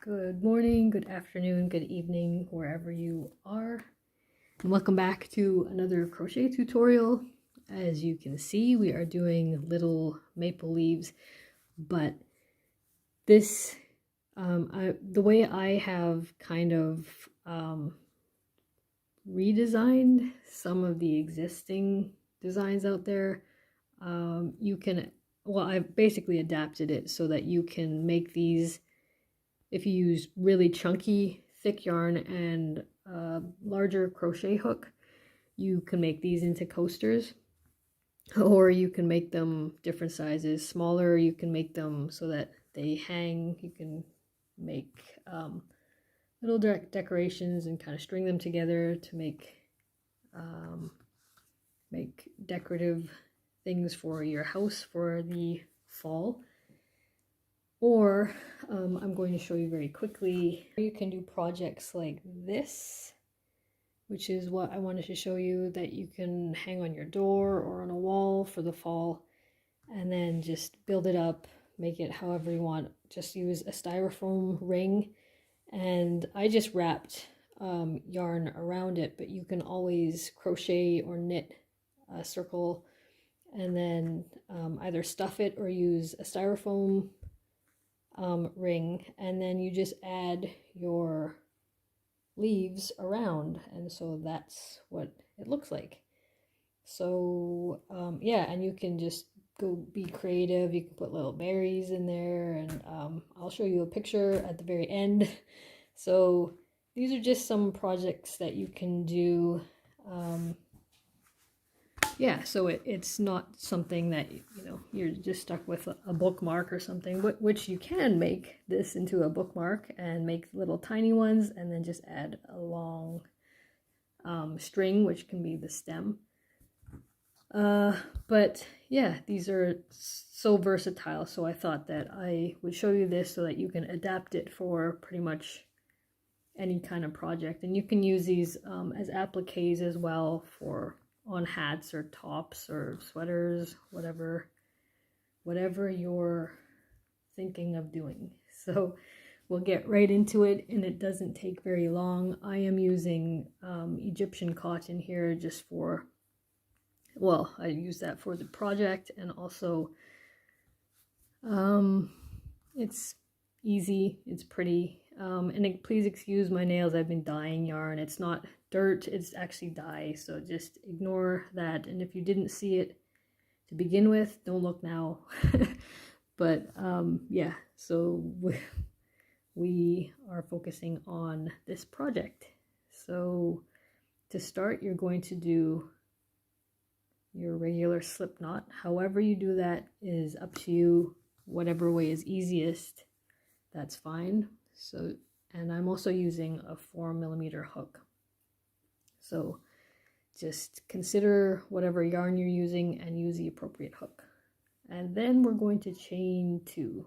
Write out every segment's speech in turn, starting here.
Good morning, good afternoon, good evening, wherever you are. And welcome back to another crochet tutorial. As you can see, we are doing little maple leaves, but this, the way I have kind of redesigned some of the existing designs out there, I've basically adapted it so that you can make these. If you use really chunky, thick yarn and a larger crochet hook, you can make these into coasters, or you can make them different sizes. Smaller, you can make them so that they hang. You can make little decorations and kind of string them together to make decorative things for your house for the fall. Or I'm going to show you very quickly. You can do projects like this, which is what I wanted to show you, that you can hang on your door or on a wall for the fall, and then just build it up, make it however you want. Just use a styrofoam ring, and I just wrapped yarn around it, but you can always crochet or knit a circle and then either stuff it or use a styrofoam ring, and then you just add your leaves around, and so that's what it looks like. So yeah, and you can just go be creative. You can put little berries in there, and I'll show you a picture at the very end. So these are just some projects that you can do. Yeah, so it's not something that, you're just stuck with a bookmark or something, which you can make this into a bookmark and make little tiny ones, and then just add a long string, which can be the stem. But yeah, these are so versatile, so I thought that I would show you this so that you can adapt it for pretty much any kind of project. And you can use these as appliques as well for on hats or tops or sweaters, whatever you're thinking of doing. So we'll get right into it, and it doesn't take very long. I am using Egyptian cotton here just for, well, I use that for the project, and also it's easy, it's pretty, and please excuse my nails. I've been dyeing yarn. It's not dirt, it's actually dye, so just ignore that. And if you didn't see it to begin with, don't look now. But yeah, so we are focusing on this project. So to start, you're going to do your regular slip knot. However you do that is up to you. Whatever way is easiest, that's fine. So, and I'm also using a 4mm hook. So just consider whatever yarn you're using and use the appropriate hook. And then we're going to chain 2.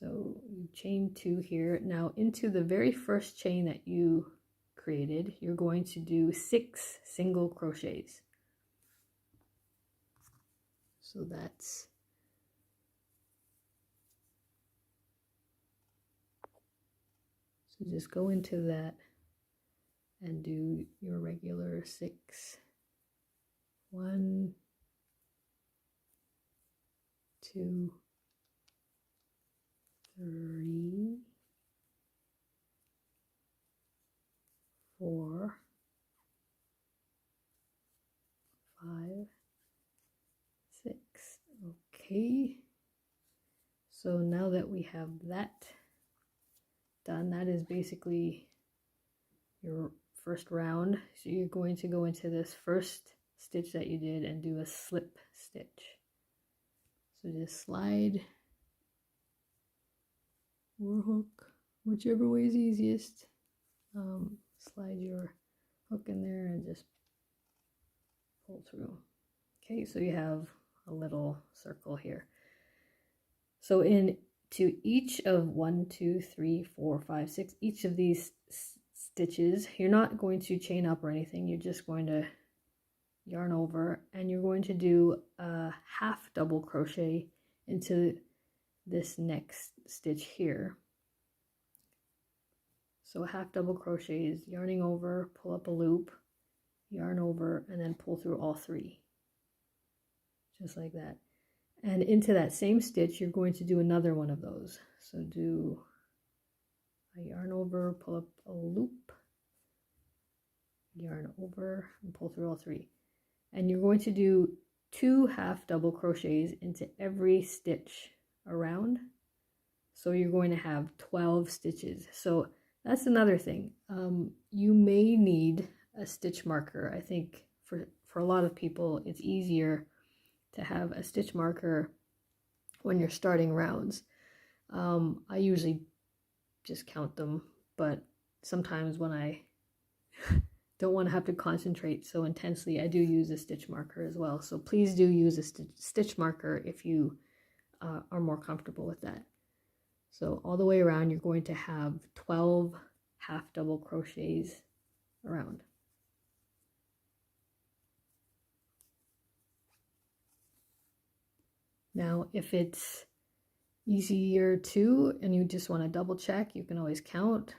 So you chain 2 here. Now into the very first chain that you created, you're going to do 6 single crochets. So that's just go into that and do your regular 6. 1, 2, 3, 4, 5, 6. Okay. So now that we have that done, that is basically your first round. So you're going to go into this first stitch that you did and do a slip stitch. So just slide or hook, whichever way is easiest. Slide your hook in there and just pull through. Okay, so you have a little circle here. So into each of 1, 2, 3, 4, 5, 6, each of these stitches, you're not going to chain up or anything. You're just going to yarn over, and you're going to do a half double crochet into this next stitch here. So a half double crochet is yarning over, pull up a loop, yarn over, and then pull through all three, just like that. And into that same stitch, you're going to do another one of those. So do a yarn over, pull up a loop, yarn over, and pull through all three. And you're going to do 2 half double crochets into every stitch around. So you're going to have 12 stitches. So that's another thing. You may need a stitch marker. I think for a lot of people, it's easier to have a stitch marker when you're starting rounds. I usually just count them, but sometimes when I don't want to have to concentrate so intensely, I do use a stitch marker as well. So please do use a stitch marker if you are more comfortable with that. So all the way around, you're going to have 12 half double crochets around. Now, if it's easier to, and you just want to double check, you can always count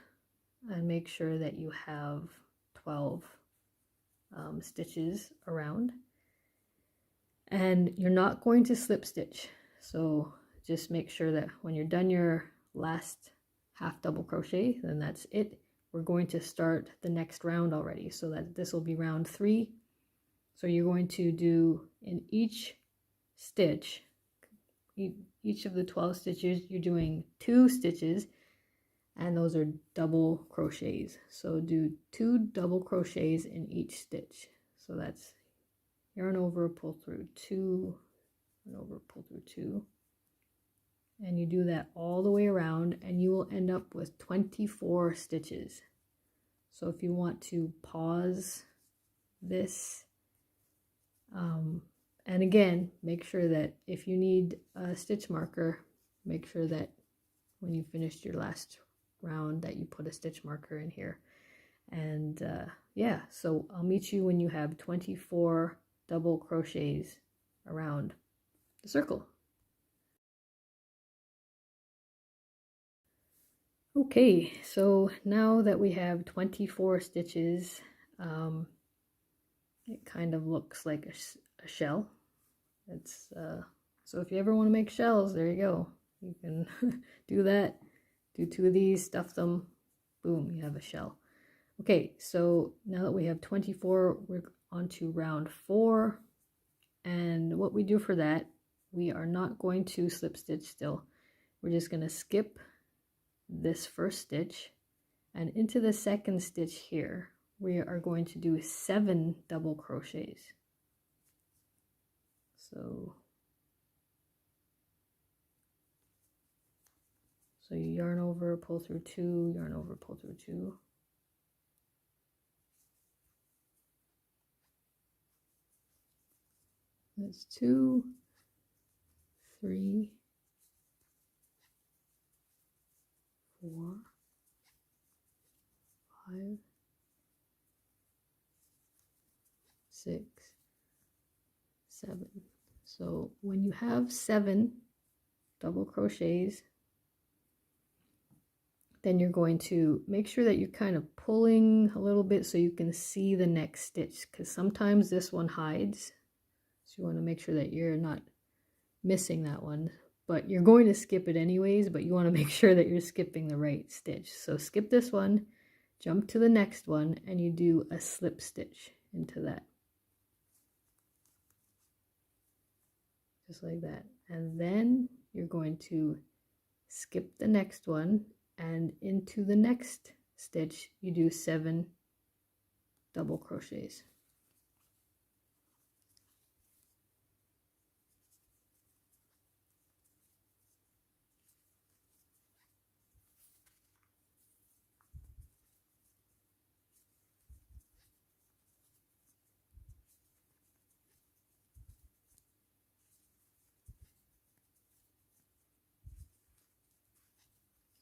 and make sure that you have 12 stitches around. And you're not going to slip stitch. So just make sure that when you're done your last half double crochet, then that's it. We're going to start the next round already, so that this will be round 3. So you're going to do in each stitch, each of the 12 stitches, you're doing 2 stitches, and those are double crochets. So do 2 double crochets in each stitch. So that's yarn over, pull through 2, yarn over, pull through 2. And you do that all the way around, and you will end up with 24 stitches. So if you want to pause this, and again, make sure that if you need a stitch marker, make sure that when you finished your last round that you put a stitch marker in here. And yeah, so I'll meet you when you have 24 double crochets around the circle. Okay, so now that we have 24 stitches, it kind of looks like a shell. It's so if you ever want to make shells, there you go. You can do that. Do 2 of these, stuff them, boom, you have a shell. Okay, so now that we have 24, we're on to round 4. And what we do for that, we are not going to slip stitch still. We're just going to skip this first stitch, and into the second stitch here we are going to do 7 double crochets. So you yarn over, pull through 2, yarn over, pull through 2. That's 2, 3, 4, 5, 6, 7. So when you have 7 double crochets, then you're going to make sure that you're kind of pulling a little bit so you can see the next stitch, because sometimes this one hides. So you want to make sure that you're not missing that one, but you're going to skip it anyways, but you want to make sure that you're skipping the right stitch. So skip this one, jump to the next one, and you do a slip stitch into that. Just like that. And then you're going to skip the next one, and into the next stitch you do 7 double crochets.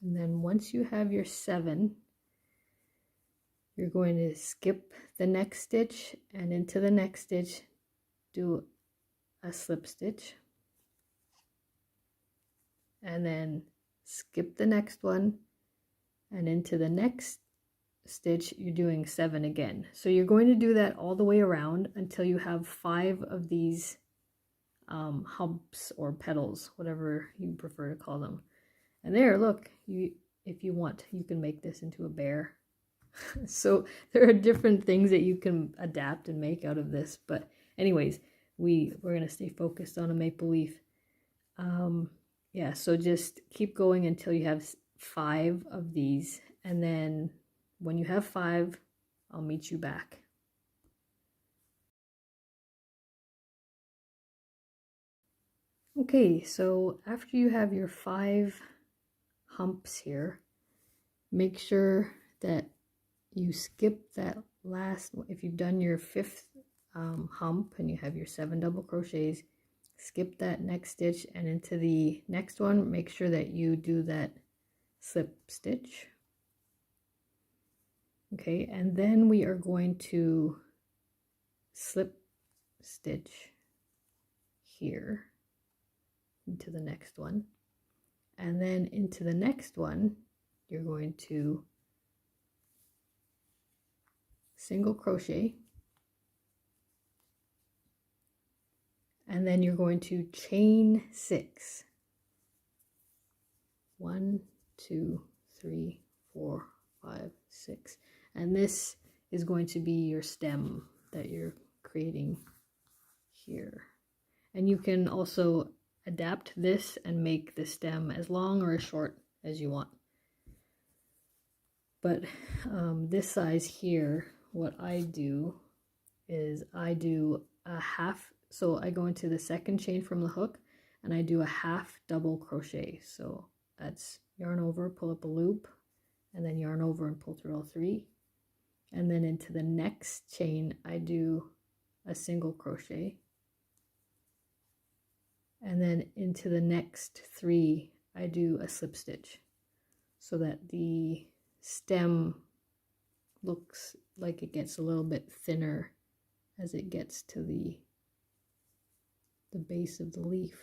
And then once you have your 7, you're going to skip the next stitch, and into the next stitch do a slip stitch, and then skip the next one, and into the next stitch you're doing 7 again. So you're going to do that all the way around until you have 5 of these humps or petals, whatever you prefer to call them. And there, look, if you want, you can make this into a bear. So there are different things that you can adapt and make out of this. But anyways, we're going to stay focused on a maple leaf. Yeah, so just keep going until you have 5 of these. And then when you have 5, I'll meet you back. Okay, so after you have your 5 humps here, make sure that you skip that last, if you've done your 5th hump and you have your 7 double crochets, skip that next stitch, and into the next one make sure that you do that slip stitch. Okay, and then we are going to slip stitch here into the next one, and then into the next one you're going to single crochet, and then you're going to chain 6. 1, 2, 3, 4, 5, 6, and this is going to be your stem that you're creating here. And you can also adapt this and make the stem as long or as short as you want. But this size here, what I do is I do a half, so I go into the second chain from the hook and I do a half double crochet. So that's yarn over, pull up a loop, and then yarn over and pull through all 3. And then into the next chain I do a single crochet, and then into the next 3 I do a slip stitch, so that the stem looks like it gets a little bit thinner as it gets to the base of the leaf.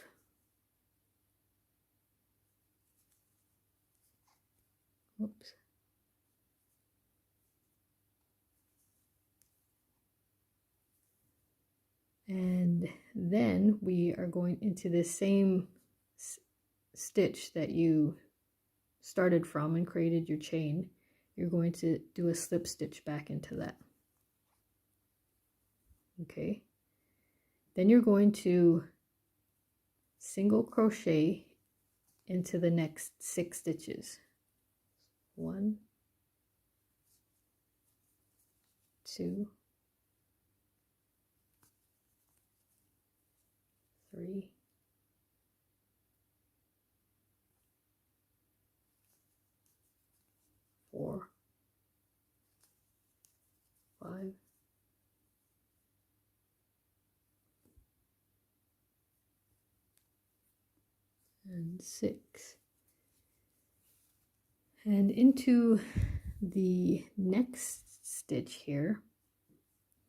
Oops. And then we are going into the same stitch that you started from and created your chain. You're going to do a slip stitch back into that. Okay. Then you're going to single crochet into the next 6 stitches. 1, 2, 3, 4, 5, and 6. And into the next stitch here,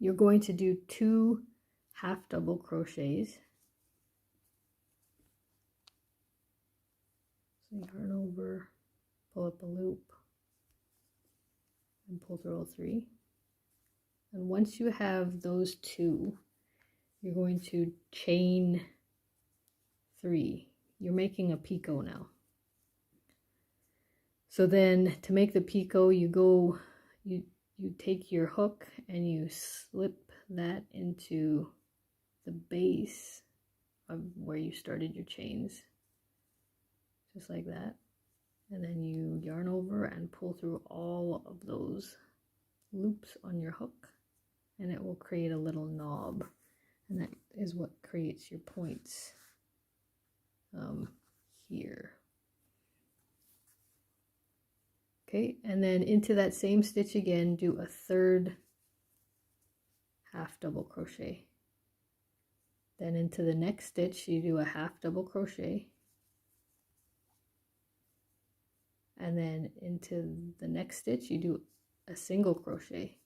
you're going to do 2 half double crochets. So yarn over, pull up a loop, and pull through all 3. And once you have those 2, you're going to chain 3. You're making a picot now. So then to make the picot, you take your hook and you slip that into the base of where you started your chains, just like that. And then you yarn over and pull through all of those loops on your hook, and it will create a little knob, and that is what creates your points here. Okay, and then into that same stitch again, do a 3rd half double crochet. Then into the next stitch you do a half double crochet, and then into the next stitch you do a single crochet,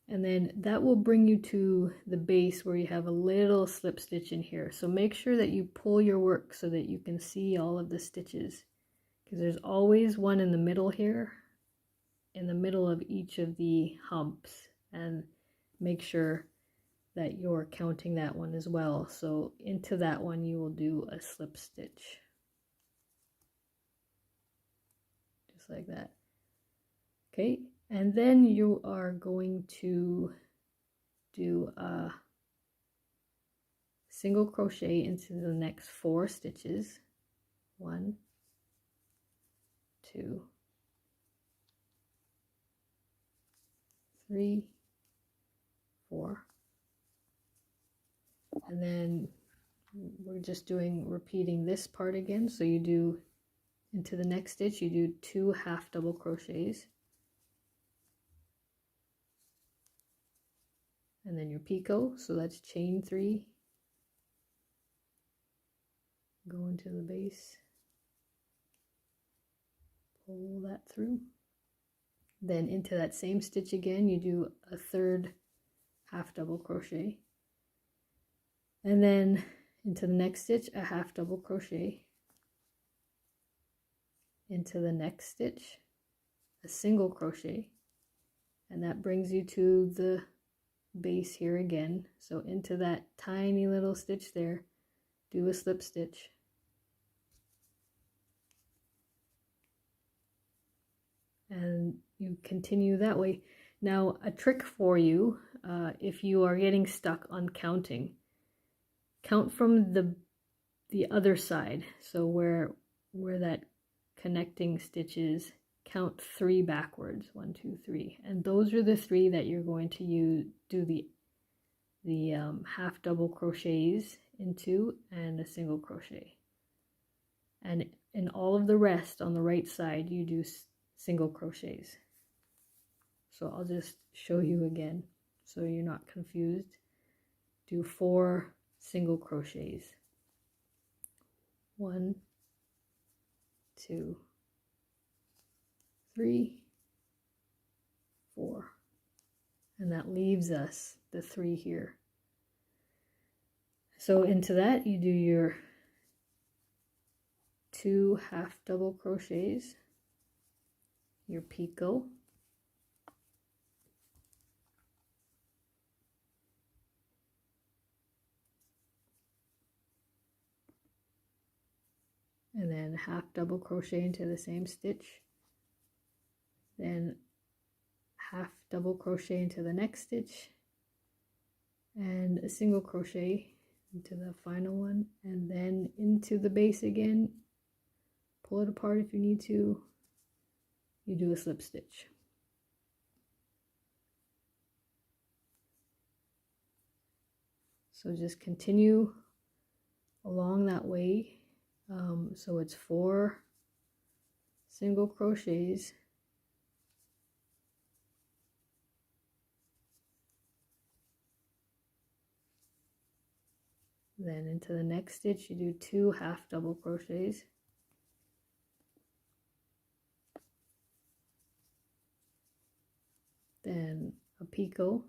And then that will bring you to the base where you have a little slip stitch in here. So make sure that you pull your work so that you can see all of the stitches, because there's always one in the middle here, in the middle of each of the humps, and make sure that you're counting that one as well. So into that one you will do a slip stitch, just like that. Okay, and then you are going to do a single crochet into the next 4 stitches. 1, 2, 3, 4, and then we're just repeating this part again. So you do into the next stitch, you do 2 half double crochets, and then your picot, so that's chain 3, go into the base, pull that through, then into that same stitch again you do a 3rd half double crochet, and then into the next stitch a half double crochet, into the next stitch a single crochet, and that brings you to the base here again. So into that tiny little stitch there, do a slip stitch, and you continue that way. Now a trick for you, if you are getting stuck on counting, count from the other side. So where that connecting stitch is, count 3 backwards, 1, 2, 3, and those are the 3 that you're going to do the half double crochets into and a single crochet. And in all of the rest on the right side you do single crochets. So I'll just show you again so you're not confused. Do 4 single crochets, 1, 2, 3, 4, and that leaves us the 3 here. So into that you do your 2 half double crochets, your picot, and then half double crochet into the same stitch, then half double crochet into the next stitch, and a single crochet into the final one, and then into the base again, pull it apart if you need to, you do a slip stitch. So just continue along that way. So it's 4 single crochets, then into the next stitch you do 2 half double crochets, then a picot,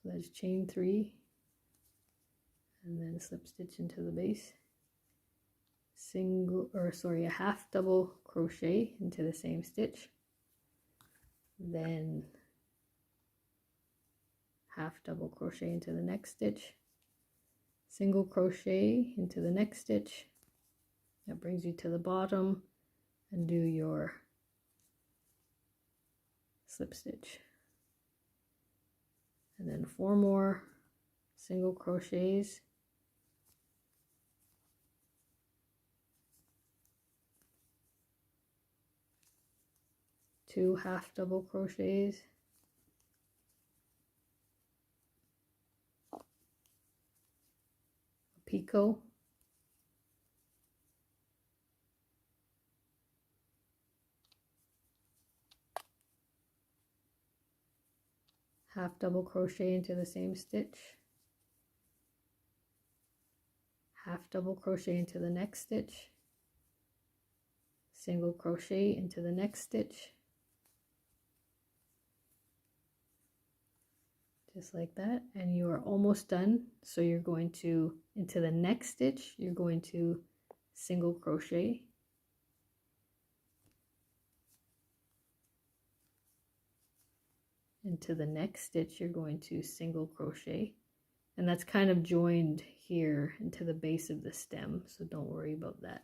so that's chain 3, and then slip stitch into the base, a half double crochet into the same stitch, then half double crochet into the next stitch, single crochet into the next stitch, that brings you to the bottom, and do your slip stitch, and then 4 more single crochets, two half double crochets, a picot, half double crochet into the same stitch, half double crochet into the next stitch, single crochet into the next stitch, just like that, and you are almost done. So you're going to, into the next stitch, you're going to single crochet, into the next stitch you're going to single crochet, and that's kind of joined here into the base of the stem, so don't worry about that.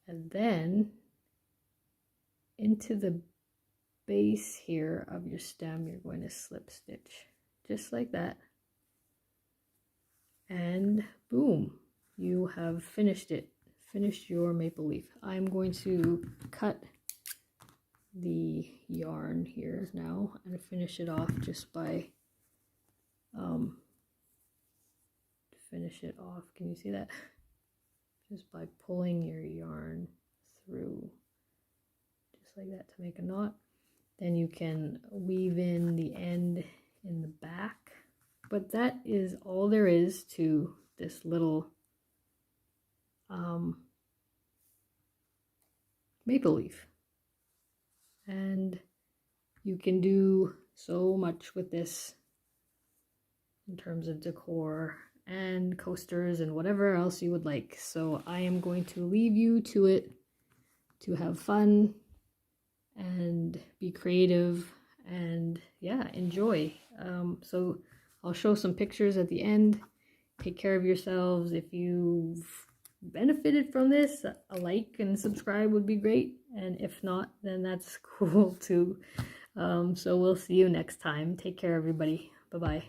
And then into the base here of your stem you're going to slip stitch, just like that, and boom, you have finished it, finished your maple leaf. I'm going to cut the yarn here now and finish it off just by finish it off, can you see that? Just by pulling your yarn through just like that to make a knot. Then you can weave in the end in the back, but that is all there is to this little maple leaf. And you can do so much with this in terms of decor and coasters and whatever else you would like. So I am going to leave you to it, to have fun and be creative and yeah, enjoy. So I'll show some pictures at the end. Take care of yourselves. If you've benefited from this, a like and subscribe would be great, and if not, then that's cool too. So we'll see you next time. Take care, everybody. Bye bye.